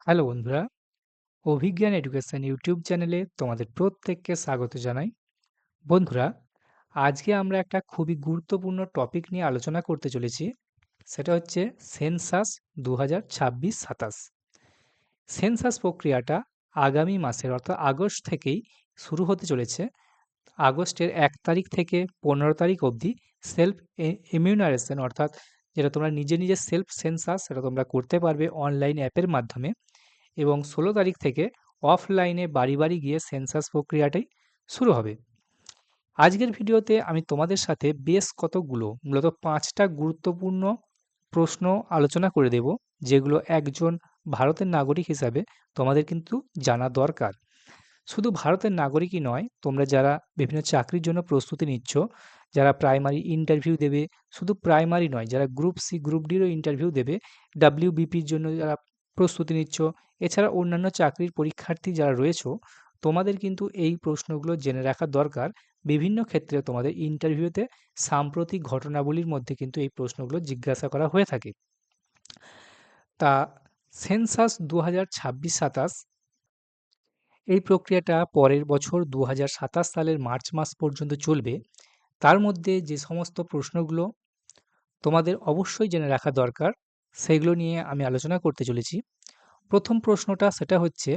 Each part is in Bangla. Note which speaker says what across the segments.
Speaker 1: হ্যালো বন্ধুরা, অভিজ্ঞান এডুকেশন ইউটিউব চ্যানেলে তোমাদের প্রত্যেককে স্বাগত জানাই। বন্ধুরা, আজকে আমরা একটা খুবই গুরুত্বপূর্ণ টপিক নিয়ে আলোচনা করতে চলেছি। সেটা হচ্ছে সেন্সাস ২০২৬-২৭। সেন্সাস প্রক্রিয়াটা আগামী মাসের অর্থাৎ আগস্ট থেকেই শুরু হতে চলেছে। আগস্টের ১ তারিখ থেকে ১৫ তারিখ অবধি সেলফ এমিউনারেশন অর্থাৎ যেটা তোমরা নিজে, নিজে সেলফ সেন্সাস সেটা তোমরা করতে পারবে অনলাইন অ্যাপের মাধ্যমে। এবং ১৬ তারিখ থেকে অফলাইনে বাড়ি, বাড়ি গিয়ে সেন্সাস প্রক্রিয়াটাই শুরু হবে। আজকের ভিডিওতে আমি তোমাদের সাথে বেশ কতগুলো মূলত ৫ টা গুরুত্বপূর্ণ প্রশ্ন আলোচনা করে দেব, যেগুলো একজন ভারতের নাগরিক হিসাবে তোমাদের কিন্তু জানা দরকার। শুধু ভারতের নাগরিকই নয়, তোমরা যারা বিভিন্ন চাকরির জন্য প্রস্তুতি নিচ্ছ, যারা প্রাইমারি ইন্টারভিউ দেবে, শুধু প্রাইমারি নয়, যারা গ্রুপ সি, গ্রুপ ডিরও ইন্টারভিউ দেবে, ডাব্লিউবিপির জন্য যারা প্রস্তুতি নিচ্ছ, এছাড়া অন্যান্য চাকরির পরীক্ষার্থী যারা রয়েছো, তোমাদের কিন্তু এই প্রশ্নগুলো জেনে রাখা দরকার। বিভিন্ন ক্ষেত্রে তোমাদের ইন্টারভিউতে সাম্প্রতিক ঘটনাবলীর মধ্যে কিন্তু এই প্রশ্নগুলো জিজ্ঞাসা করা হয়ে থাকে। তা সেন্সাস ২০২৬-২৭ এই প্রক্রিয়াটা পরের বছর ২০২৭ সালের মার্চ মাস পর্যন্ত চলবে। তার মধ্যে যে সমস্ত প্রশ্নগুলো তোমাদের অবশ্যই জেনে রাখা দরকার, সেগুলো নিয়ে আমি আলোচনা করতে চলেছি। প্রথম প্রশ্নটা সেটা হচ্ছে,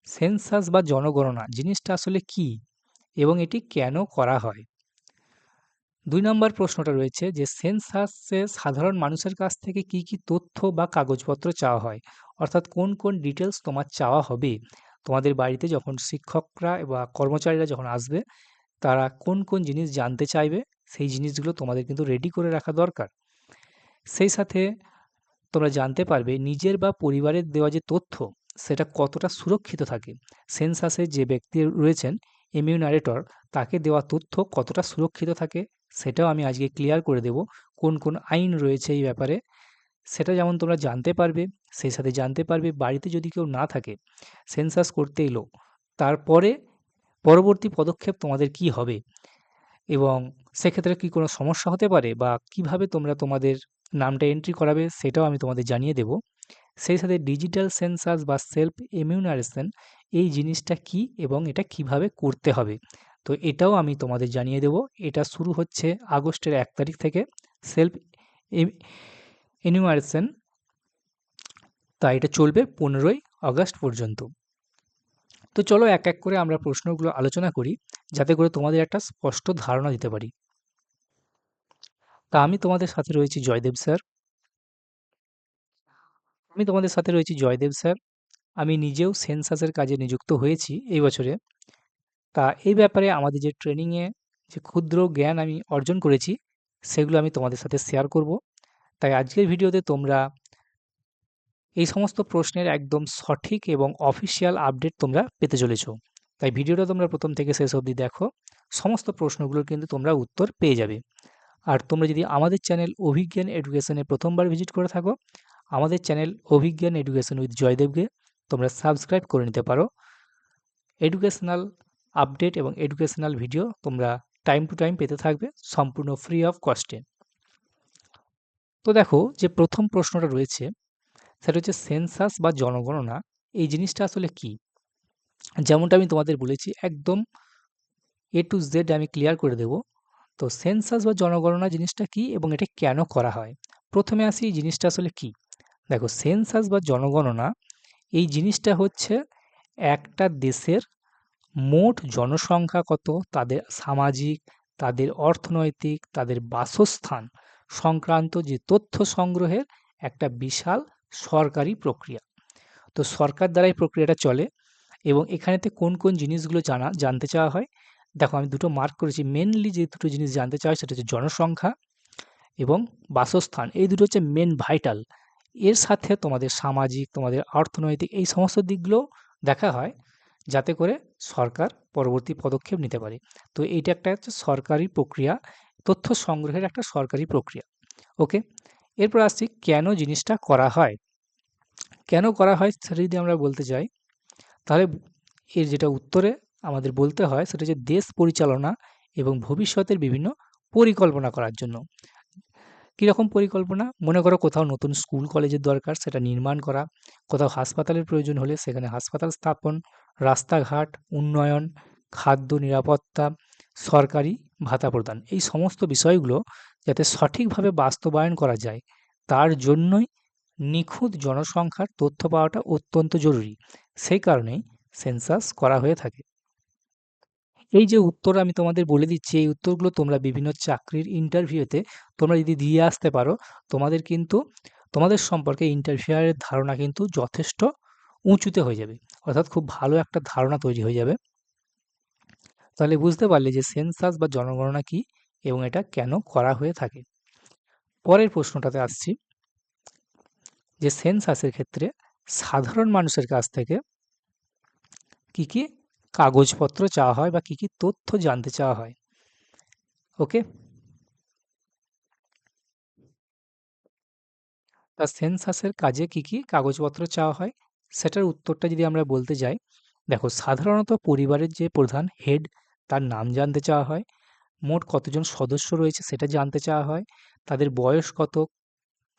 Speaker 1: সেন্সাস বা জনগণনা জিনিসটা আসলে কী এবং এটি কেন করা হয়? ২ নম্বর প্রশ্নটা রয়েছে যে সেন্সাসে সাধারণ মানুষের কাছ থেকে কী, কী তথ্য বা কাগজপত্র চাওয়া হয়? অর্থাৎ কোন, কোন ডিটেইলস তোমার চাওয়া হবে? তোমাদের বাড়িতে যখন শিক্ষকরা বা কর্মচারীরা যখন আসবে, তারা কোন, কোন জিনিস জানতে চাইবে, সেই জিনিসগুলো তোমাদের কিন্তু রেডি করে রাখা দরকার। সেই সাথে তোমরা জানতে পারবে নিজের বা পরিবারের দেওয়া যে তথ্য, সেটা কতটা সুরক্ষিত থাকে। সেন্সাসে যে ব্যক্তি রয়েছেন, এমিউনারেটর, তাকে দেওয়া তথ্য কতটা সুরক্ষিত থাকে, সেটাও আমি আজকে ক্লিয়ার করে দেব। কোন, কোন আইন রয়েছে এই ব্যাপারে, সেটা যেমন তোমরা জানতে পারবে, সেই সাথে জানতে পারবে বাড়িতে যদি কেউ না থাকে, সেন্সাস করতে এলো, তারপরে পরবর্তী পদক্ষেপ তোমাদের কী হবে এবং সেক্ষেত্রে কি কোনো সমস্যা হতে পারে বা কিভাবে তোমরা তোমাদের নামটা এন্ট্রি করাবে, সেটাও আমি তোমাদের জানিয়ে দেব। সেই সাথে ডিজিটাল সেন্সাস বা সেলফ এমিউনারেশন এই জিনিসটা কী এবং এটা কিভাবে করতে হবে, তো এটাও আমি তোমাদের জানিয়ে দেব। এটা শুরু হচ্ছে আগস্টের ১ তারিখ থেকে সেলফ এনিউমারেশন, তা এটা চলবে ১৫ই আগস্ট পর্যন্ত। তো চলো এক এক করে আমরা প্রশ্নগুলো আলোচনা করি, যাতে করে তোমাদের একটা স্পষ্ট ধারণা দিতে পারি। তা আমি তোমাদের সাথে রয়েছি জয়দেব স্যার। আমি তোমাদের সাথে রয়েছি জয়দেব স্যার। আমি নিজেও সেন্সাসের কাজে নিযুক্ত হয়েছি এই বছরে। তা এই ব্যাপারে আমাদের যে ট্রেনিংয়ে যে ক্ষুদ্র জ্ঞান আমি অর্জন করেছি, সেগুলো আমি তোমাদের সাথে শেয়ার করব। তাই আজকের ভিডিওতে তোমরা এই সমস্ত প্রশ্নের একদম সঠিক এবং অফিসিয়াল আপডেট তোমরা পেতে চলেছ। তাই ভিডিওটা তোমরা প্রথম থেকে শেষ অবধি দেখো, সমস্ত প্রশ্নগুলোর কিন্তু তোমরা উত্তর পেয়ে যাবে। আর তোমরা যদি আমাদের চ্যানেল অভিজ্ঞান এডুকেশনে প্রথমবার ভিজিট করে থাকো, আমাদের চ্যানেল অভিজ্ঞান এডুকেশন উইথ জয়দেবকে তোমরা সাবস্ক্রাইব করে নিতে পারো। এডুকেশনাল আপডেট এবং এডুকেশনাল ভিডিও তোমরা টাইম টু টাইম পেতে থাকবে, সম্পূর্ণ ফ্রি অফ কস্টে। তো দেখো যে প্রথম প্রশ্নটা রয়েছে, সেটা হচ্ছে সেন্সাস বা জনগণনা এই জিনিসটা আসলে কী? যেমনটা আমি তোমাদের বলেছি, একদম এ টু জেড আমি ক্লিয়ার করে দেব। তো সেন্সাস বা জনগণনা জিনিসটা কী এবং এটা কেন করা হয়? প্রথমে আসি এই জিনিসটা আসলে কী? দেখো, সেন্সাস বা জনগণনা এই জিনিসটা হচ্ছে একটা দেশের মোট জনসংখ্যা কত, তাদের সামাজিক, তাদের অর্থনৈতিক, তাদের বাসস্থান সংক্রান্ত যে তথ্য সংগ্রহের একটা বিশাল সরকারি প্রক্রিয়া। তো সরকার দ্বারা এই প্রক্রিয়াটা চলে এবং এখানেতে কোন, কোন জিনিসগুলো জানতে চাওয়া হয়? দেখো, আমি দুটো মার্ক করেছি। মেইনলি যে দুটো জিনিস জানতে চাওয়া হয় সেটা হচ্ছে জনসংখ্যা এবং বাসস্থান। এই দুটো হচ্ছে মেন ভাইটাল। এর সাথে তোমাদের সামাজিক, তোমাদের অর্থনৈতিক এই সমস্ত দিকগুলোও দেখা হয়, যাতে করে সরকার পরবর্তী পদক্ষেপ নিতে পারে। তো এইটা একটা হচ্ছে সরকারি প্রক্রিয়া, তথ্য সংগ্রহের একটা সরকারি প্রক্রিয়া। ওকে? এরপর আসছি কেন জিনিসটা করা হয়? কেন করা হয় সেটা যদি আমরা বলতে যাই, তাহলে এর যেটা উত্তরে আমাদের বলতে হয় সেটা হচ্ছে দেশ পরিচালনা এবং ভবিষ্যতের বিভিন্ন পরিকল্পনা করার জন্য। কীরকম পরিকল্পনা? মনে করো কোথাও নতুন স্কুল কলেজের দরকার, সেটা নির্মাণ করা, কোথাও হাসপাতালের প্রয়োজন হলে সেখানে হাসপাতাল স্থাপন, রাস্তাঘাট উন্নয়ন, খাদ্য নিরাপত্তা, সরকারি ভাতা প্রদান। এই সমস্ত বিষয়গুলো যাতে সঠিকভাবে বাস্তবায়ন করা যায়, তার জন্যই নিখুঁত জনসংখ্যার তথ্য পাওয়াটা অত্যন্ত জরুরি। সেই কারণেই সেন্সাস করা হয়ে থাকে। এই যে উত্তর আমি তোমাদের বলে দিচ্ছি, এই উত্তরগুলো তোমরা বিভিন্ন চাকরির ইন্টারভিউতে তোমরা যদি দিয়ে আসতে পারো, তোমাদের কিন্তু তোমাদের সম্পর্কে ইন্টারভিউয়ারের ধারণা কিন্তু যথেষ্ট উঁচুতে হয়ে যাবে। অর্থাৎ খুব ভালো একটা ধারণা তৈরি হয়ে যাবে। তাহলে বুঝতে পারলে যে সেন্সাস বা জনগণনা কি এবং এটা কেন করা হয়ে থাকে। পরের প্রশ্নটাতে আসছি, যে সেন্সাসের ক্ষেত্রে সাধারণ মানুষের কাছ থেকে কি কি কাগজপত্র চাওয়া হয় বা কি কি তথ্য জানতে চাওয়া হয়। ওকে, তা সেন্সাসের কাজে কি কি কাগজপত্র চাওয়া হয়, সেটার উত্তরটা যদি আমরা বলতে যাই, দেখো সাধারণত পরিবারের যে প্রধান হেড তার নাম জানতে চাওয়া হয়, মোট কতজন সদস্য রয়েছে সেটা জানতে চাওয়া হয়, তাদের বয়স কত,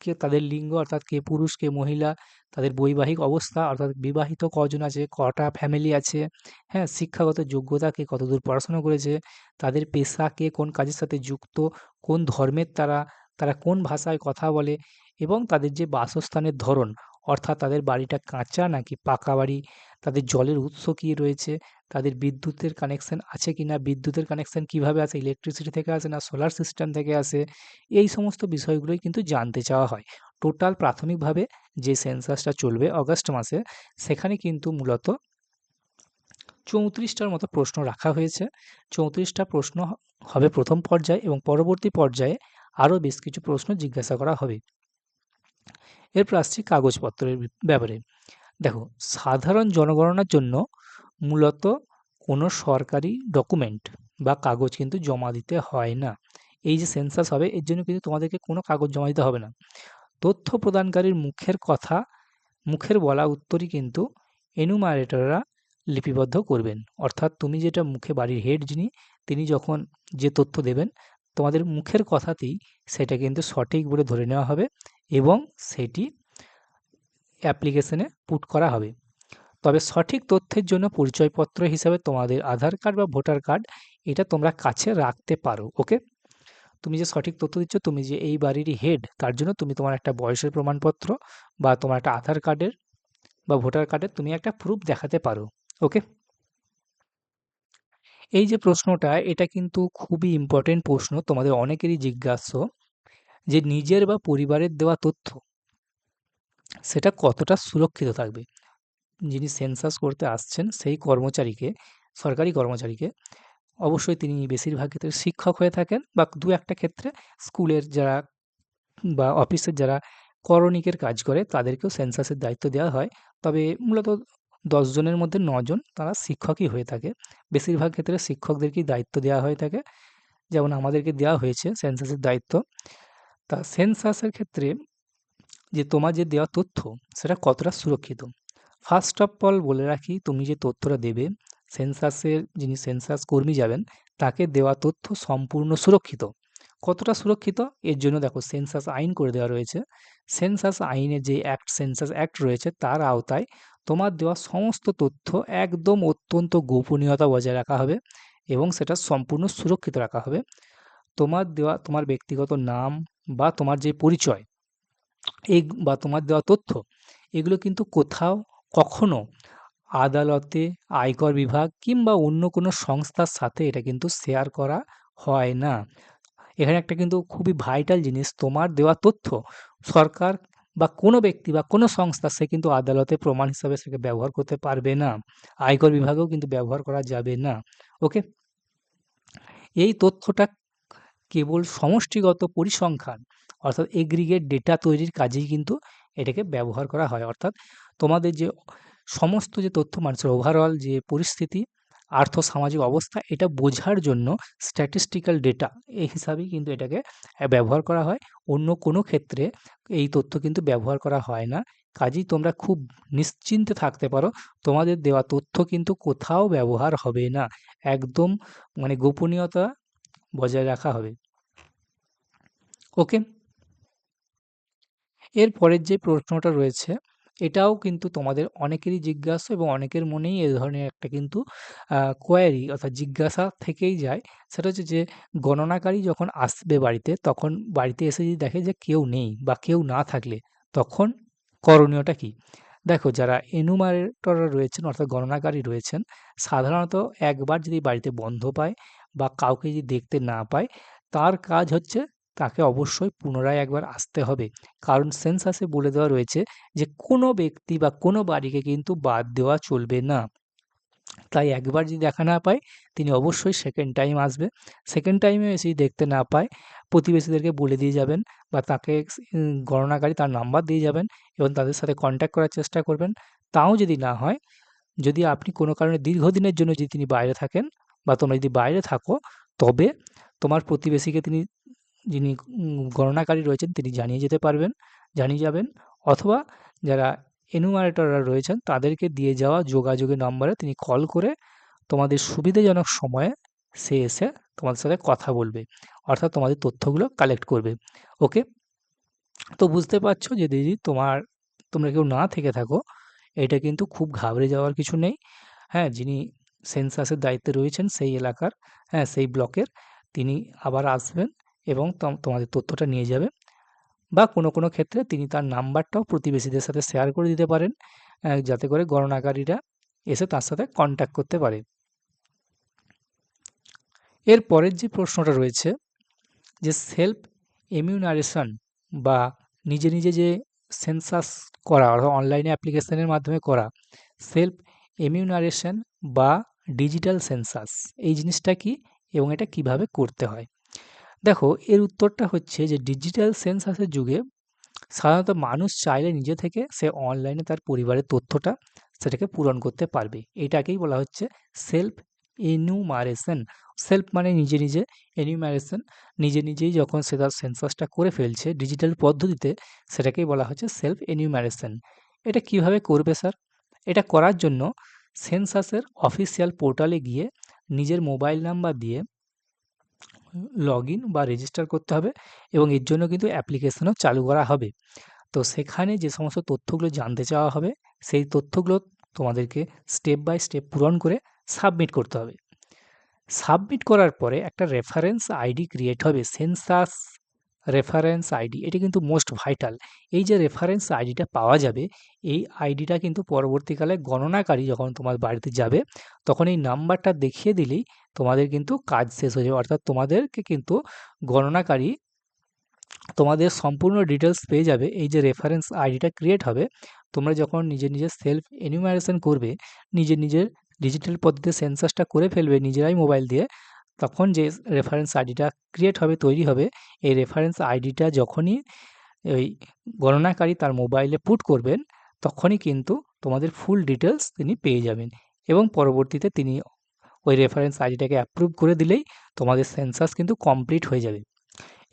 Speaker 1: কে তাদের লিঙ্গ অর্থাৎ কে পুরুষ কে মহিলা, তাদের বৈবাহিক অবস্থা অর্থাৎ বিবাহিত কজন আছে, কটা ফ্যামিলি আছে, হ্যাঁ, শিক্ষাগত যোগ্যতা কে কতদূর পড়াশোনা করেছে, তাদের পেশা কে কোন কাজের সাথে যুক্ত, কোন ধর্মের তারা, তারা কোন ভাষায় কথা বলে এবং তাদের যে বাসস্থানের ধরন অর্থাৎ তাদের বাড়িটা কাঁচা নাকি পাকা বাড়ি, তাদের জলের উৎস কী রয়েছে, তাদের বিদ্যুতের কানেকশন আছে কি না, বিদ্যুতের কানেকশন কীভাবে আসে, ইলেকট্রিসিটি থেকে আসে না সোলার সিস্টেম থেকে আসে, এই সমস্ত বিষয়গুলোই কিন্তু জানতে চাওয়া হয়। টোটাল প্রাথমিকভাবে যে সেন্সাসটা চলবে অগাস্ট মাসে, সেখানে কিন্তু মূলত ৩৪টার মতো প্রশ্ন রাখা হয়েছে। ৩৪টা প্রশ্ন হবে প্রথম পর্যায়ে এবং পরবর্তী পর্যায়ে আরও বেশ কিছু প্রশ্ন জিজ্ঞাসা করা হবে। এরপর আসছি কাগজপত্রের ব্যাপারে। দেখো সাধারণ জনগণনার জন্য মূলত কোনো সরকারি ডকুমেন্ট বা কাগজ কিন্তু জমা দিতে হয় না। এই যে সেন্সাস হবে এর জন্য কিন্তু তোমাদেরকে কোনো কাগজ জমা দিতে হবে না। তথ্য প্রদানকারীর মুখের কথা, মুখের বলা উত্তরই কিন্তু এনুমারেটররা লিপিবদ্ধ করবেন। অর্থাৎ তুমি যেটা মুখে বাড়ির হেড যিনি, তিনি যখন যে তথ্য দেবেন, তোমাদের মুখের কথাতেই সেটা কিন্তু সঠিক বলে ধরে নেওয়া হবে এবং সেটি অ্যাপ্লিকেশনে পুট করা হবে। তবে সঠিক তথ্যের জন্য পরিচয়পত্র হিসাবে তোমাদের আধার কার্ড বা ভোটার কার্ড এটা তোমরা কাছে রাখতে পারো। ওকে, তুমি যে সঠিক তথ্য দিচ্ছ, তুমি যে এই বাড়িরই হেড, তার জন্য তুমি তোমার একটা বয়সের প্রমাণপত্র বা তোমার একটা আধার কার্ডের বা ভোটার কার্ডের তুমি একটা প্রুফ দেখাতে পারো। ওকে, এই যে প্রশ্নটা এটা কিন্তু খুবই ইম্পর্টেন্ট প্রশ্ন, তোমাদের অনেকেরই জিজ্ঞাস্য যে নিজের বা পরিবারের দেওয়া তথ্য সেটা কতটা সুরক্ষিত থাকবে। যিনি সেন্সাস করতে আসছেন সেই কর্মচারীকে, সরকারি কর্মচারীকে, অবশ্যই তিনি বেশিরভাগ ক্ষেত্রে শিক্ষক হয়ে থাকেন বা দু একটা ক্ষেত্রে স্কুলের যারা বা অফিসের যারা করণিকের কাজ করে তাদেরকেও সেন্সাসের দায়িত্ব দেওয়া হয়। তবে মূলত ১০ জনের মধ্যে ৯ জন তারা শিক্ষকই হয়ে থাকে। বেশিরভাগ ক্ষেত্রে শিক্ষকদেরকেই দায়িত্ব দেওয়া হয়ে থাকে। যেমন আমাদেরকে দেওয়া হয়েছে সেন্সাসের দায়িত্ব। তা সেন্সাসের ক্ষেত্রে যে তোমার যে দেওয়া তথ্য সেটা কতটা সুরক্ষিত। ফার্স্ট অফ অল বলে রাখি, তুমি যে তথ্যটা দেবে, সেন্সাসের যিনি সেন্সাস কর্মী যাবেন তাকে দেওয়া তথ্য সম্পূর্ণ সুরক্ষিত। কতটা সুরক্ষিত এর জন্য দেখো সেন্সাস আইন করে দেওয়া রয়েছে। সেন্সাস আইনের যে অ্যাক্ট, সেন্সাস অ্যাক্ট রয়েছে তার আওতায় তোমার দেওয়া সমস্ত তথ্য একদম অত্যন্ত গোপনীয়তা বজায় রাখা হবে এবং সেটা সম্পূর্ণ সুরক্ষিত রাখা হবে। তোমার দেওয়া তোমার ব্যক্তিগত নাম বা তোমার যে পরিচয় এই বা তোমার দেওয়া তথ্য এগুলো কিন্তু কোথাও কখনো আদালতে, আয়কর বিভাগ কিংবা অন্য কোনো সংস্থার সাথে এটা কিন্তু শেয়ার করা হয় না। এখানে একটা কিন্তু খুবই ভাইটাল জিনিস, তোমার দেওয়া তথ্য সরকার বা কোনো ব্যক্তি বা কোনো সংস্থা সে কিন্তু আদালতে প্রমাণ হিসাবে সেটাকে ব্যবহার করতে পারবে না। আয়কর বিভাগেও কিন্তু ব্যবহার করা যাবে না। ওকে? এই তথ্যটা কেবল সমষ্টিগত পরিসংখ্যান অর্থাৎ এগ্রিগেট ডেটা তৈরির কাজেই কিন্তু এটাকে ব্যবহার করা হয়। অর্থাৎ তোমাদের যে সমস্ত যে তথ্য মানুষের ওভারঅল যে পরিস্থিতি, আর্থ-সামাজিক অবস্থা এটা বোঝার জন্য স্ট্যাটিস্টিক্যাল ডেটা এই হিসাবেই কিন্তু এটাকে ব্যবহার করা হয়। অন্য কোনো ক্ষেত্রে এই তথ্য কিন্তু ব্যবহার করা হয় না। কাজেই তোমরা খুব নিশ্চিন্তে থাকতে পারো। তোমাদের দেওয়া তথ্য কিন্তু কোথাও ব্যবহার হবে না। একদম মানে গোপনীয়তা বজায় রাখা হবে। ওকে? এর পরের যে প্রশ্নটা রয়েছে, এটাও কিন্তু তোমাদের অনেকেরই জিজ্ঞাসা এবং অনেকের মনেই এ ধরনের একটা কিন্তু কোয়েরি অর্থাৎ জিজ্ঞাসা থেকেই যায়। সেটা হচ্ছে যে গণনাকারী যখন আসবে বাড়িতে, তখন বাড়িতে এসে যদি দেখে যে কেউ নেই বা কেউ না থাকলে তখন করণীয়টা কী? দেখো, যারা এনুমারেটররা রয়েছেন অর্থাৎ গণনাকারী রয়েছেন, সাধারণত একবার যদি বাড়িতে বন্ধ পায় বা কাউকে যদি দেখতে না পায়, তার কাজ হচ্ছে তাকে অবশ্যই পুনরায় একবার আসতে হবে। কারণ সেন্সাসে বলে দেওয়া রয়েছে যে কোনো ব্যক্তি বা কোনো বাড়িকে কিন্তু বাদ দেওয়া চলবে না। তাই একবার যদি দেখা না পায়, তিনি অবশ্যই সেকেন্ড টাইম আসবে। সেকেন্ড টাইমে এসে যদি দেখতে না পায়, প্রতিবেশীদেরকে বলে দিয়ে যাবেন বা তাকে গণনাকারী তার নাম্বার দিয়ে যাবেন এবং তাদের সাথে কনট্যাক্ট করার চেষ্টা করবেন। তাও যদি না হয়, যদি আপনি কোনো কারণে দীর্ঘদিনের জন্য যদি তিনি বাইরে থাকেন বা তোমরা যদি বাইরে থাকো, তবে তোমার প্রতিবেশীকে তিনি, যিনি গণনাকারী রয়েছেন, তিনি জানিয়ে যেতে পারবেন, জানিয়ে যাবেন। অথবা যারা এনুমারেটররা রয়েছেন তাদেরকে দিয়ে যাওয়া যোগাযোগের নাম্বারে তিনি কল করে তোমাদের সুবিধাজনক সময়ে সে এসে তোমাদের সাথে কথা বলবে। অর্থাৎ তোমাদের তথ্যগুলো কালেক্ট করবে। ওকে? তো বুঝতে পারছো যে যদি তোমরা কেউ না থেকে থাকো, এটা কিন্তু খুব ঘাবড়ে যাওয়ার কিছু নেই। হ্যাঁ, যিনি সেন্সাসের দায়িত্বে রয়েছেন সেই এলাকার, হ্যাঁ, সেই ব্লকের, তিনি আবার আসবেন এবং তোমাদের তথ্যটা নিয়ে যাবে। বা কোনো ক্ষেত্রে তিনি তার নাম্বারটাও প্রতিবেশীদের সাথে শেয়ার করে দিতে পারেন, যাতে করে গণনাকারীরা এসে তার সাথে কন্ট্যাক্ট করতে পারে। এর পরের যে প্রশ্নটা রয়েছে, যে সেলফ এমিউনারেশন বা নিজে যে সেন্সাস করা অর্থাৎ অনলাইনে অ্যাপ্লিকেশনের মাধ্যমে করা সেলফ এমিউনারেশন বা ডিজিটাল সেন্সাস, এই জিনিসটা কি এবং এটা কিভাবে করতে হয়? দেখো, এর উত্তরটা হচ্ছে যে ডিজিটাল সেন্সাসের যুগে সাধারণত মানুষ চাইলে নিজে থেকে সে অনলাইনে তার পরিবারের তথ্যটা সেটাকে পূরণ করতে পারবে। এটাকেই বলা হচ্ছে সেলফ এনুমারেশন। সেলফ মানে নিজে, এনুমারেশন নিজেই যখন সে তার সেন্সাসটা করে ফেলছে ডিজিটাল পদ্ধতিতে, সেটাকেই বলা হচ্ছে সেলফ এনুমারেশন। এটা কিভাবে করবে স্যার? এটা করার জন্য সেন্সাসের অফিসিয়াল পোর্টালে গিয়ে নিজের মোবাইল নাম্বার দিয়ে লগইন বা রেজিস্টার করতে হবে এবং এর জন্য কিন্তু অ্যাপ্লিকেশনও চালু করা হবে। তো সেখানে যে সমস্ত তথ্যগুলো জানতে চাওয়া হবে, সেই তথ্যগুলো তোমাদেরকে স্টেপ বাই স্টেপ পূরণ করে সাবমিট করতে হবে। সাবমিট করার পরে একটা রেফারেন্স আইডি ক্রিয়েট হবে, সেন্সাস রেফারেন্স আইডি। এটি কিন্তু মোস্ট ভাইটাল। এই যে রেফারেন্স আইডিটা পাওয়া যাবে, এই আইডিটা কিন্তু পরবর্তীকালে গণনাকারী যখন তোমার বাড়িতে যাবে, তখন এই নাম্বারটা দেখিয়ে দিলেই তোমাদের কিন্তু কাজ শেষ হয়ে যাবে। অর্থাৎ তোমাদেরকে কিন্তু গণনাকারী তোমাদের সম্পূর্ণ ডিটেলস পেয়ে যাবে। এই যে রেফারেন্স আইডিটা ক্রিয়েট হবে, তোমরা যখন নিজের সেলফ এনুমারেশন করবে, নিজের ডিজিটাল পদ্ধতিতে সেন্সাসটা করে ফেলবে নিজেরাই মোবাইল দিয়ে, তখন যে রেফারেন্স আইডিটা ক্রিয়েট হবে, তৈরি হবে, এই রেফারেন্স আইডিটা যখনই ওই গণনাকারী তার মোবাইলে পুট করবেন, তখনই কিন্তু তোমাদের ফুল ডিটেলস তিনি পেয়ে যাবেন এবং পরবর্তীতে তিনি ওই রেফারেন্স আইডিটাকে অ্যাপ্রুভ করে দিলেই তোমাদের সেন্সাস কিন্তু কমপ্লিট হয়ে যাবে।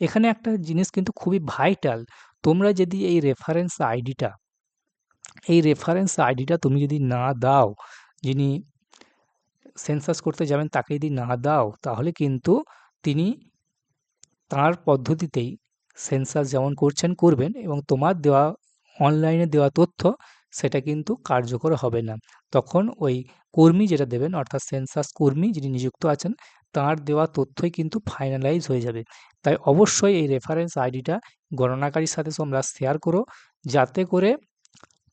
Speaker 1: এখানে একটা জিনিস কিন্তু খুবই ভাইটাল। তোমরা যদি এই রেফারেন্স আইডিটা তুমি যদি না দাও, যিনি সেন্সাস করতে যাবেন তাকে যদি না দাও, তাহলে কিন্তু তিনি তার পদ্ধতিতেই সেন্সাস যেমন করবেন এবং তোমার দেওয়া অনলাইনে দেওয়া তথ্য সেটা কিন্তু কার্যকর হবে না। তখন ওই কর্মী যেটা দেবেন অর্থাৎ সেন্সাস কর্মী যিনি নিযুক্ত আছেন, তার দেওয়া তথ্যই কিন্তু ফাইনালাইজ হয়ে যাবে। তাই অবশ্যই এই রেফারেন্স আইডিটা গণনাকারীর সাথে তোমরা শেয়ার করো, যাতে করে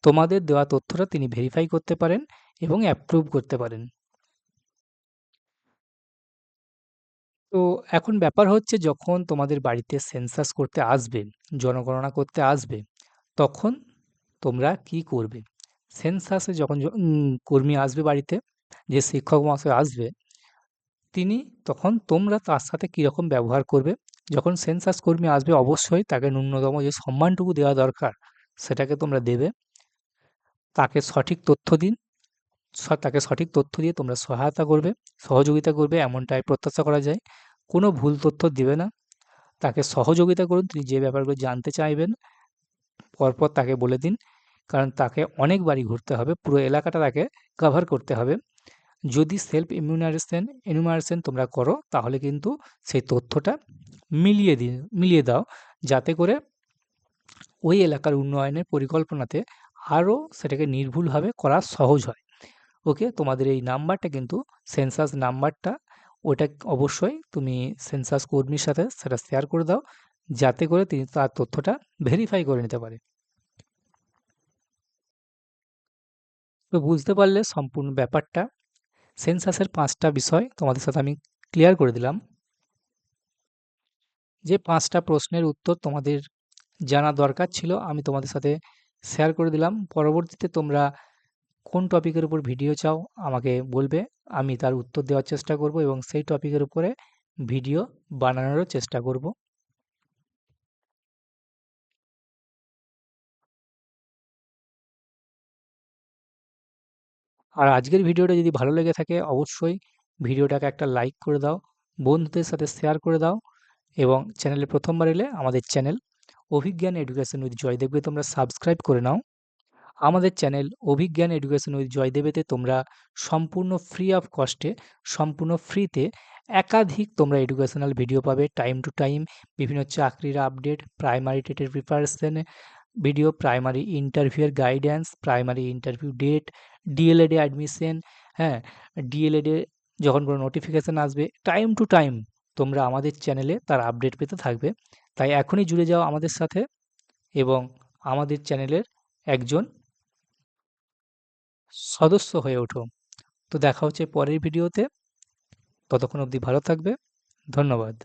Speaker 1: তোমাদের দেওয়া তথ্যটা তিনি ভেরিফাই করতে পারেন এবং অ্যাপ্রুভ করতে পারেন। তো এখন ব্যাপার হচ্ছে, যখন তোমাদের বাড়িতে সেন্সাস করতে আসবে, জনগণনা করতে আসবে, তখন তোমরা কি করবে? সেন্সাসে যখন কর্মী আসবে বাড়িতে, যে শিক্ষক মহাশয় আসবে, তিনি তখন তোমরা তার সাথে কীরকম ব্যবহার করবে? যখন সেন্সাস কর্মী আসবে, অবশ্যই তাকে ন্যূনতম যে সম্মানটুকু দেওয়া দরকার সেটাকে তোমরা দেবে। তাকে সঠিক তথ্য দিন। তাকে সঠিক তথ্য দিয়ে তোমরা সহায়তা করবে, সহযোগিতা করবে, এমনটাই প্রত্যাশা করা যায়। কোনো ভুল তথ্য দিবে না। তাকে সহযোগিতা করুন, তিনি যে ব্যাপারগুলো জানতে চাইবেন পরপর তাকে বলে দিন। কারণ তাকে অনেকবারই ঘুরতে হবে, পুরো এলাকাটা তাকে কভার করতে হবে। যদি সেলফ এনুমারেশন তোমরা করো, তাহলে কিন্তু সেই তথ্যটা মিলিয়ে দাও, যাতে করে ওই এলাকার উন্নয়নের পরিকল্পনাতে আরও সেটাকে নির্ভুলভাবে করা সহজ হয়। ওকে? তোমাদের এই নাম্বারটা কিন্তু সেন্সাস নাম্বারটা, ওটা অবশ্যই তুমি সেন্সাস কর্মীর সাথে সেটা শেয়ার করে দাও, যাতে করে তিনি তার তথ্যটা ভেরিফাই করে নিতে পারে। তো বুঝতে পারলে সম্পূর্ণ ব্যাপারটা। সেন্সাসের ৫টা বিষয় তোমাদের সাথে আমি ক্লিয়ার করে দিলাম। যে ৫টা প্রশ্নের উত্তর তোমাদের জানা দরকার ছিল আমি তোমাদের সাথে শেয়ার করে দিলাম। পরবর্তীতে তোমরা কোন টপিকের উপর ভিডিও চাও আমাকে বলবে। আমি তার উত্তর দেওয়ার চেষ্টা করব এবং সেই টপিকের উপরে ভিডিও বানানোরও চেষ্টা করব। আর আজকের ভিডিওটা যদি ভালো লেগে থাকে অবশ্যই ভিডিওটাকে একটা লাইক করে দাও, বন্ধুদের সাথে শেয়ার করে দাও এবং চ্যানেলে প্রথমবার এলে আমাদের চ্যানেল অভিজ্ঞান এডুকেশন উইথ জয়দেবকে তোমরা সাবস্ক্রাইব করে নাও। আমাদের চ্যানেল অভিজ্ঞান এডুকেশন উইথ জয়দেবেতে তোমরা সম্পূর্ণ ফ্রি অফ কস্টে, সম্পূর্ণ ফ্রিতে একাধিক তোমরা এডুকেশনাল ভিডিও পাবে টাইম টু টাইম। বিভিন্ন চাকরির আপডেট, প্রাইমারি টেটের প্রিপারেশন ভিডিও, প্রাইমারি ইন্টারভিউয়ের গাইডেন্স, প্রাইমারি ইন্টারভিউ ডেট, ডিএলএডে অ্যাডমিশন, হ্যাঁ? ডিএলএডে যখন কোনো নোটিফিকেশান আসবে টাইম টু টাইম তোমরা আমাদের চ্যানেলে তার আপডেট পেতে থাকবে। তাই এখনই জুড়ে যাও আমাদের সাথে এবং আমাদের চ্যানেলের একজন সদস্য হয়ে ওঠো। তো দেখা হচ্ছে পরের ভিডিওতে। ততক্ষণ অবধি ভালো থাকবে। ধন্যবাদ।